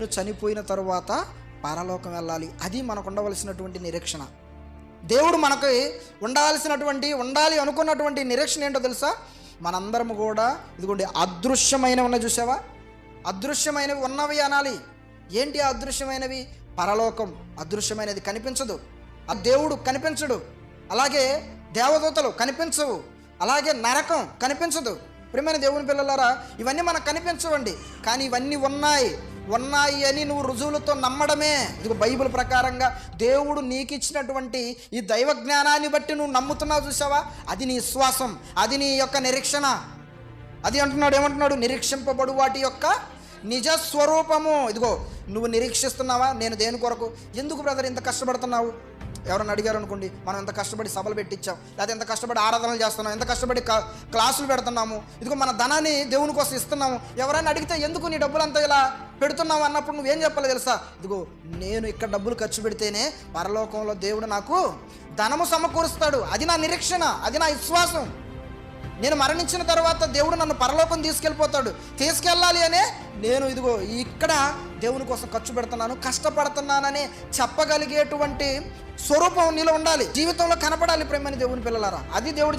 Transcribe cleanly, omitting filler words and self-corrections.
నువ్వు చనిపోయిన తరువాత పరలోకం వెళ్ళాలి. అది మనకు ఉండవలసినటువంటి నిరీక్షణ. దేవుడు మనకి ఉండాలి అనుకున్నటువంటి నిరీక్షణ ఏంటో తెలుసా? మనందరము కూడా ఇదిగోండి అదృశ్యమైనవి ఉన్నాయి, చూసావా? అదృశ్యమైనవి ఉన్నవి అనాలి. ఏంటి అదృశ్యమైనవి? పరలోకం అదృశ్యమైనది, కనిపించదు. ఆ దేవుడు కనిపించడు, అలాగే దేవదూతలు కనిపించవు, అలాగే నరకం కనిపించదు. ప్రియమైన దేవుని పిల్లలారా, ఇవన్నీ మనకు కనిపించవండి, కానీ ఇవన్నీ ఉన్నాయి అని నువ్వు రుజువులతో నమ్మడమే. ఇదిగో బైబిల్ ప్రకారంగా దేవుడు నీకు ఇచ్చినటువంటి ఈ దైవ జ్ఞానాన్ని బట్టి నువ్వు నమ్ముతున్నావు, చూసావా? అది నీ విశ్వాసం, అది నీ యొక్క నిరీక్షణ. అది ఏమంటున్నాడు? నిరీక్షింపబడు వాటి యొక్క నిజ స్వరూపము. ఇదిగో నువ్వు నిరీక్షిస్తున్నావా? నేను దేని కొరకు? ఎందుకు బ్రదర్ ఇంత కష్టపడుతున్నావు? ఎవరన్నా అడిగారు అనుకోండి, మనం ఎంత కష్టపడి సభలు పెట్టించాం, లేదా ఎంత కష్టపడి ఆరాధనలు చేస్తున్నాం, ఎంత కష్టపడి క్లాసులు పెడుతున్నాము, ఇదిగో మన ధనాన్ని దేవుని కోసం ఇస్తున్నాము. ఎవరైనా అడిగితే ఎందుకు నీ డబ్బులంతా ఇలా పెడుతున్నావు అన్నప్పుడు నువ్వేం చెప్పాలి తెలుసా? ఇదిగో నేను ఇక్కడ డబ్బులు ఖర్చు పెడితేనే పరలోకంలో దేవుడు నాకు ధనము సమకూరుస్తాడు. అది నా నిరీక్షణ, అది నా విశ్వాసం. నేను మరణించిన తర్వాత దేవుడు నన్ను పరలోకం తీసుకెళ్ళాలి అనే నేను ఇదిగో ఇక్కడ దేవుని కోసం ఖర్చు పెడుతున్నాను, కష్టపడుతున్నానని చెప్పగలిగేటువంటి స్వరూపం నీలో ఉండాలి, జీవితంలో కనపడాలి. ప్రేమని దేవుని పిల్లలారా, అది దేవుడు